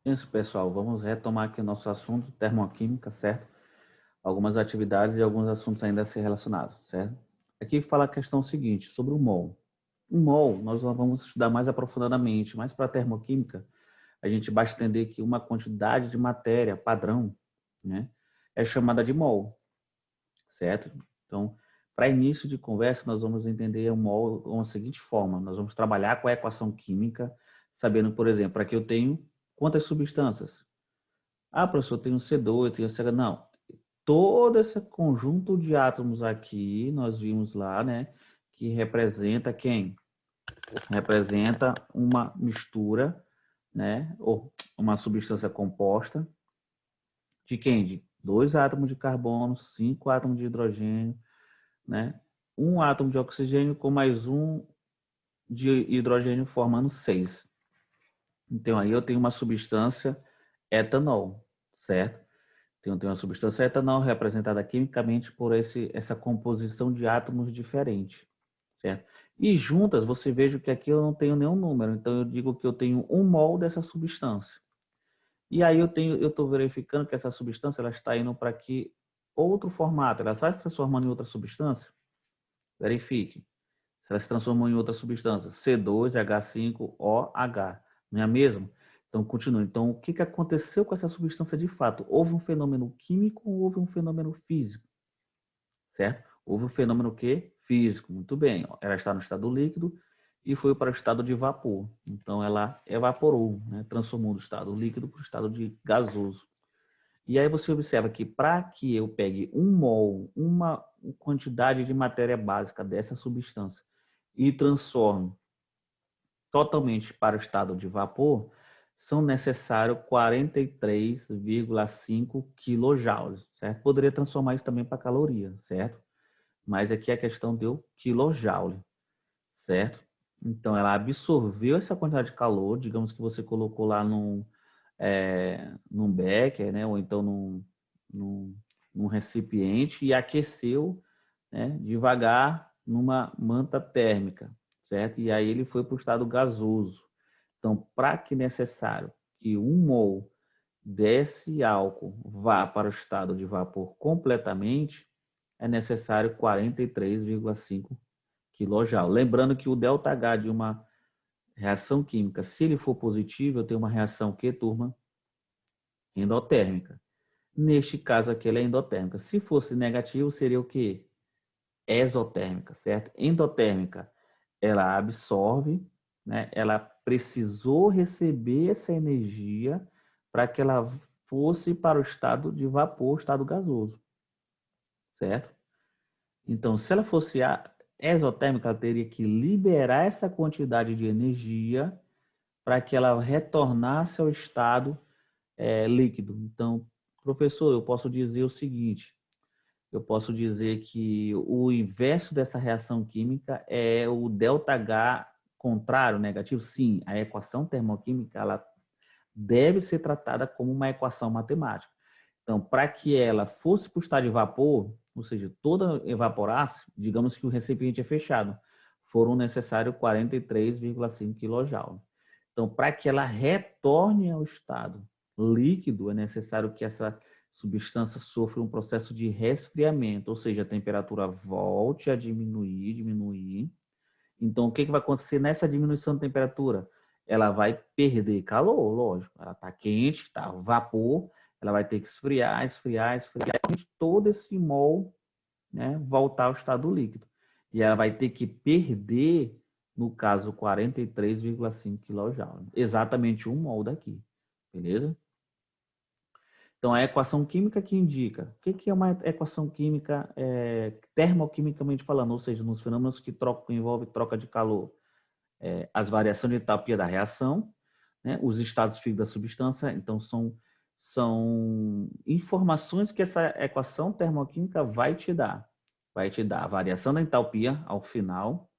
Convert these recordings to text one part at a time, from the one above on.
Isso, pessoal, vamos retomar aqui o nosso assunto, termoquímica, certo? Algumas atividades e alguns assuntos ainda a ser relacionados, certo? Aqui fala a questão seguinte, sobre o mol. O mol, nós vamos estudar mais aprofundadamente, mas para a termoquímica, a gente basta entender que uma quantidade de matéria padrão, né, é chamada de mol, certo? Então, para início de conversa, nós vamos entender o mol de uma seguinte forma. Nós vamos trabalhar com a equação química, sabendo, por exemplo, aqui eu tenho quantas substâncias? Ah, professor, eu tenho C2, eu tenho CH. Não. Todo esse conjunto de átomos aqui, nós vimos lá, né? Que representa quem? Representa uma mistura, né? Ou uma substância composta de quem? De dois átomos de carbono, cinco átomos de hidrogênio, né? Um átomo de oxigênio com mais um de hidrogênio formando seis. Então aí eu tenho uma substância etanol, certo? Então, tem uma substância etanol representada quimicamente por essa composição de átomos diferentes, certo? E juntas, você veja que aqui eu não tenho nenhum número, então eu digo que eu tenho um mol dessa substância. E aí eu estou verificando que essa substância ela está indo para aqui outro formato, ela está se transformando em outra substância? Verifique. Se ela se transformou em outra substância, C2H5OH, não é a mesma? Então, continua. Então, o que aconteceu com essa substância de fato? Houve um fenômeno químico ou houve um fenômeno físico? Certo? Houve um fenômeno que? Físico. Muito bem. Ela está no estado líquido e foi para o estado de vapor. Então, ela evaporou, né? Transformou do estado líquido para o estado de gasoso. E aí você observa que para que eu pegue um mol, uma quantidade de matéria básica dessa substância e transforme totalmente para o estado de vapor, são necessários 43,5 kJ, certo? Poderia transformar isso também para caloria, certo? Mas aqui a questão deu kilojoule, certo? Então ela absorveu essa quantidade de calor, digamos que você colocou lá num becker, né? Ou então num, num recipiente e aqueceu, né? Devagar numa manta térmica, certo? E aí ele foi para o estado gasoso. Então, para que necessário que um mol desse álcool vá para o estado de vapor completamente, é necessário 43,5 kJ. Lembrando que o ΔH de uma reação química, se ele for positivo, eu tenho uma reação que, turma? Endotérmica. Neste caso aqui, ela é endotérmica. Se fosse negativo, seria o quê? Exotérmica, certo? Endotérmica, ela absorve, né? Ela precisou receber essa energia para que ela fosse para o estado de vapor, estado gasoso, certo? Então, se ela fosse exotérmica, ela teria que liberar essa quantidade de energia para que ela retornasse ao estado líquido. Então, professor, eu posso dizer o seguinte, eu posso dizer que o inverso dessa reação química é o ΔH contrário, negativo. Sim, a equação termoquímica ela deve ser tratada como uma equação matemática. Então, para que ela fosse para o estado de vapor, ou seja, toda evaporasse, digamos que o recipiente é fechado, foram necessários 43,5 kJ. Então, para que ela retorne ao estado líquido, é necessário que essa substância sofra um processo de resfriamento, ou seja, a temperatura volte a diminuir. Então, o que vai acontecer nessa diminuição de temperatura? Ela vai perder calor, lógico. Ela está quente, está vapor, ela vai ter que esfriar, todo esse mol, né, voltar ao estado líquido. E ela vai ter que perder, no caso, 43,5 kJ. Exatamente um mol daqui. Beleza? Então, a equação química que indica. O que é uma equação química termoquimicamente falando? Ou seja, nos fenômenos que envolvem troca de calor. As variações de entalpia da reação, né, os estados físicos da substância. Então, são informações que essa equação termoquímica vai te dar. Vai te dar a variação da entalpia ao final,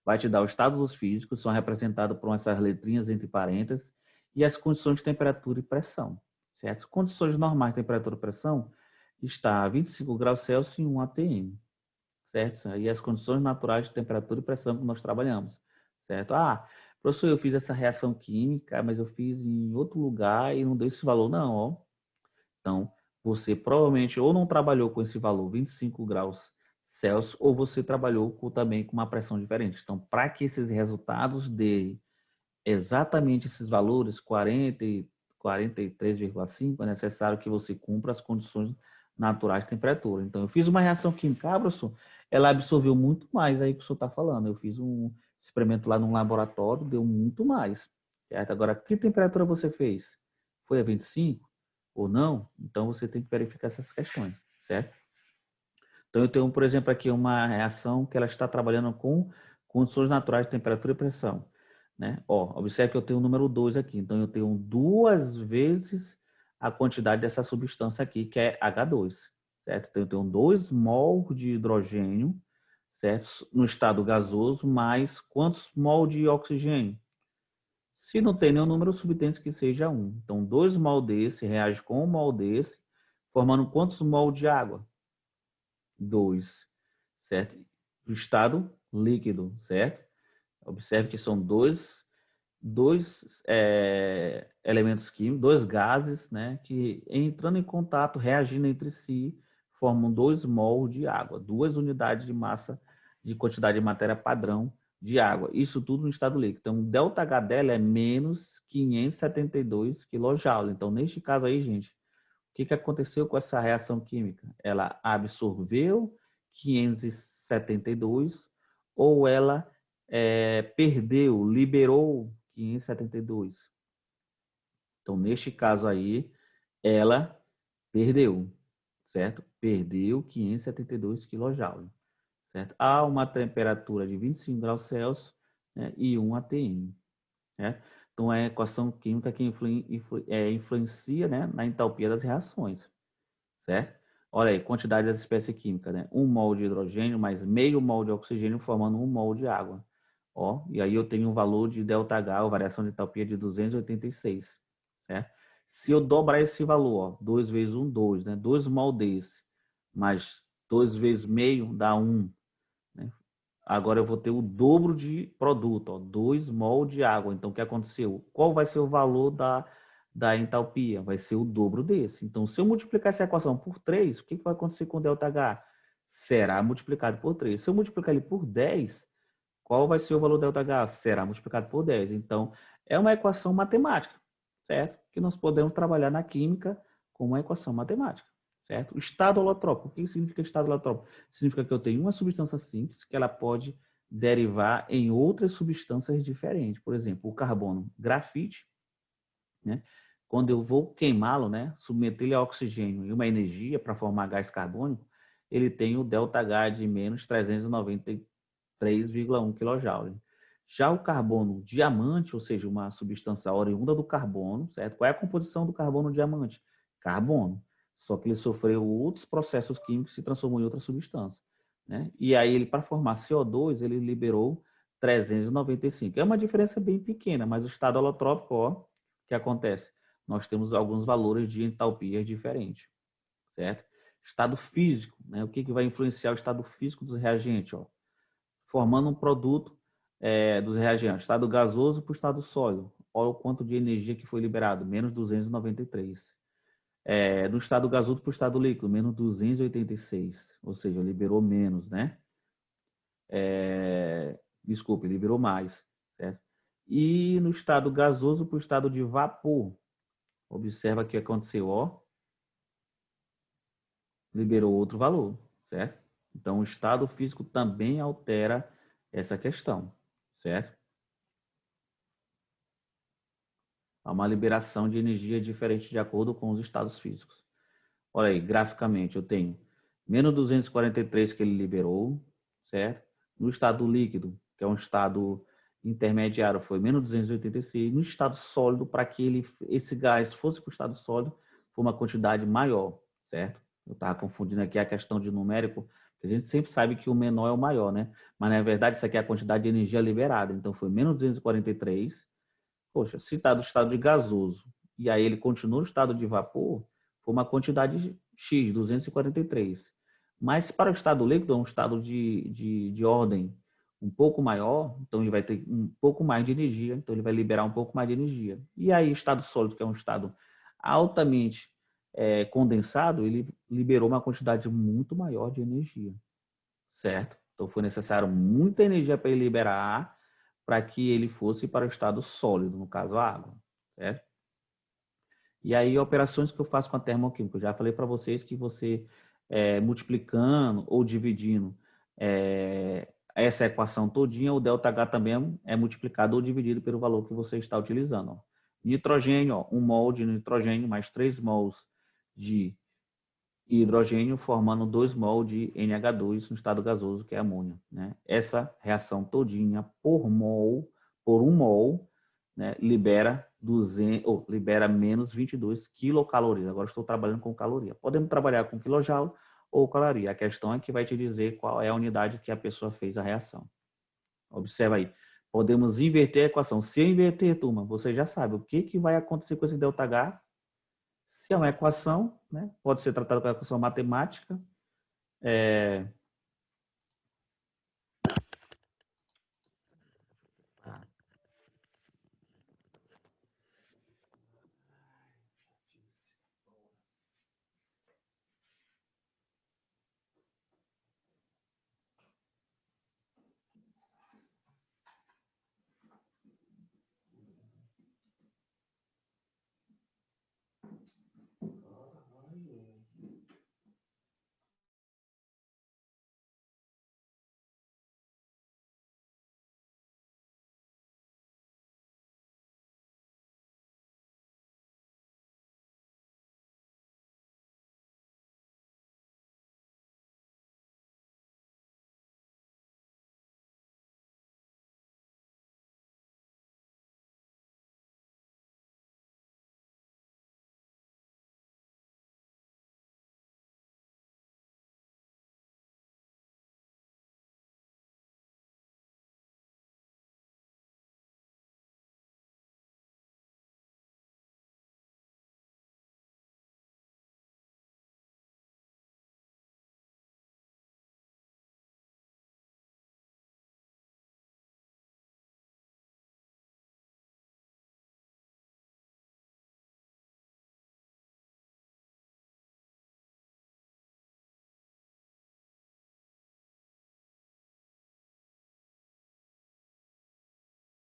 vai te dar os estados físicos, são representados por essas letrinhas entre parênteses, e as condições de temperatura e pressão. Certo? As condições normais de temperatura e pressão está a 25 graus Celsius e 1 atm. Certo? E as condições naturais de temperatura e pressão que nós trabalhamos. Certo? Professor, eu fiz essa reação química, mas eu fiz em outro lugar e não deu esse valor, não, ó. Então, você provavelmente ou não trabalhou com esse valor 25 graus Celsius, ou você trabalhou também com uma pressão diferente. Então, para que esses resultados dê exatamente esses valores, 40 e 43,5, é necessário que você cumpra as condições naturais de temperatura. Então, eu fiz uma reação química, professor, ela absorveu muito mais aí que o senhor está falando. Eu fiz um experimento lá num laboratório, deu muito mais. Certo? Agora, que temperatura você fez? Foi a 25 ou não? Então, você tem que verificar essas questões, certo? Então, eu tenho, por exemplo, aqui uma reação que ela está trabalhando com condições naturais de temperatura e pressão. Né? Ó, observe que eu tenho o número 2 aqui. Então, eu tenho 2 vezes a quantidade dessa substância aqui, que é H2. Certo? Então, eu tenho 2 mol de hidrogênio, certo? No estado gasoso, mais quantos mol de oxigênio? Se não tem nenhum número, subtende que seja 1. Então, 2 mol desse reage com 1 mol desse, formando quantos mol de água? 2, certo? Do estado líquido, certo? Observe que são dois elementos químicos, dois gases, né, que entrando em contato, reagindo entre si, formam 2 mol de água, 2 unidades de massa de quantidade de matéria padrão de água. Isso tudo no estado líquido. Então, o ΔH dela é menos 572 kJ. Então, neste caso aí, gente, o que aconteceu com essa reação química? Ela absorveu 572 ou ela perdeu, liberou 572. Então, neste caso aí, ela perdeu, certo? Perdeu 572 kJ, certo? A uma temperatura de 25 graus Celsius, né, e 1 atm. Né? Então, é a equação química que influencia, né, na entalpia das reações, certo? Olha aí, quantidade das espécies químicas, né? 1 mol de hidrogênio mais meio mol de oxigênio formando 1 mol de água. Ó, e aí eu tenho um valor de ΔH, a variação de entalpia de 286, certo? Se eu dobrar esse valor, ó, 2 vezes 1, 2, né? 2 mol desse, mais 2 vezes meio dá 1, né? Agora eu vou ter o dobro de produto, ó, 2 mol de água. Então, o que aconteceu? Qual vai ser o valor da entalpia? Vai ser o dobro desse. Então, se eu multiplicar essa equação por 3, o que vai acontecer com ΔH? Será multiplicado por 3. Se eu multiplicar ele por 10, qual vai ser o valor ΔH? Será multiplicado por 10. Então, é uma equação matemática, certo? Que nós podemos trabalhar na química com uma equação matemática, certo? O estado holotrópico. O que significa estado holotrópico? Significa que eu tenho uma substância simples que ela pode derivar em outras substâncias diferentes. Por exemplo, o carbono, grafite, né? Quando eu vou queimá-lo, né, submeter ele a oxigênio e uma energia para formar gás carbônico, ele tem o ΔH de menos 393,1 kJ. Já o carbono diamante, ou seja, uma substância oriunda do carbono, certo? Qual é a composição do carbono diamante? Carbono. Só que ele sofreu outros processos químicos e se transformou em outra substância, né? E aí ele, para formar CO2, ele liberou 395. É uma diferença bem pequena, mas o estado holotrópico, ó, o que acontece? Nós temos alguns valores de entalpia diferentes, certo? Estado físico, né? O que vai influenciar o estado físico dos reagentes? Ó? Formando um produto dos reagentes, estado gasoso para o estado sólido. Olha o quanto de energia que foi liberado, menos 293. Do estado gasoso para o estado líquido, menos 286. Ou seja, liberou menos, né? Desculpe, liberou mais, certo? E no estado gasoso para o estado de vapor, observa o que aconteceu, ó, liberou outro valor, certo? Então, o estado físico também altera essa questão, certo? Há uma liberação de energia diferente de acordo com os estados físicos. Olha aí, graficamente, eu tenho menos 243 que ele liberou, certo? No estado líquido, que é um estado intermediário, foi menos 286. No estado sólido, para que esse gás fosse para o estado sólido, foi uma quantidade maior, certo? Eu estava confundindo aqui a questão de numérico, porque a gente sempre sabe que o menor é o maior, né? Mas, na verdade, isso aqui é a quantidade de energia liberada. Então, foi menos 243. Poxa, se está do estado de gasoso, e aí ele continua no estado de vapor, foi uma quantidade X, 243. Mas para o estado líquido, é um estado de ordem um pouco maior, então ele vai ter um pouco mais de energia, então ele vai liberar um pouco mais de energia. E aí, estado sólido, que é um estado altamente condensado, ele liberou uma quantidade muito maior de energia, certo? Então foi necessário muita energia para ele liberar para que ele fosse para o estado sólido, no caso a água, certo? E aí, operações que eu faço com a termoquímica, eu já falei para vocês que você multiplicando ou dividindo essa equação todinha, o ΔH também é multiplicado ou dividido pelo valor que você está utilizando. Ó. Nitrogênio, ó, 1 mol de nitrogênio mais 3 mols de hidrogênio, formando 2 mol de NH2 no estado gasoso, que é amônio. Né? Essa reação todinha por mol, por 1 mol, né, libera menos 22 quilocalorias. Agora estou trabalhando com caloria. Podemos trabalhar com quilojoule ou caloria. A questão é que vai te dizer qual é a unidade que a pessoa fez a reação. Observa aí. Podemos inverter a equação. Se eu inverter, turma, você já sabe o que vai acontecer com esse ΔH. Se é uma equação, né, pode ser tratada como equação matemática,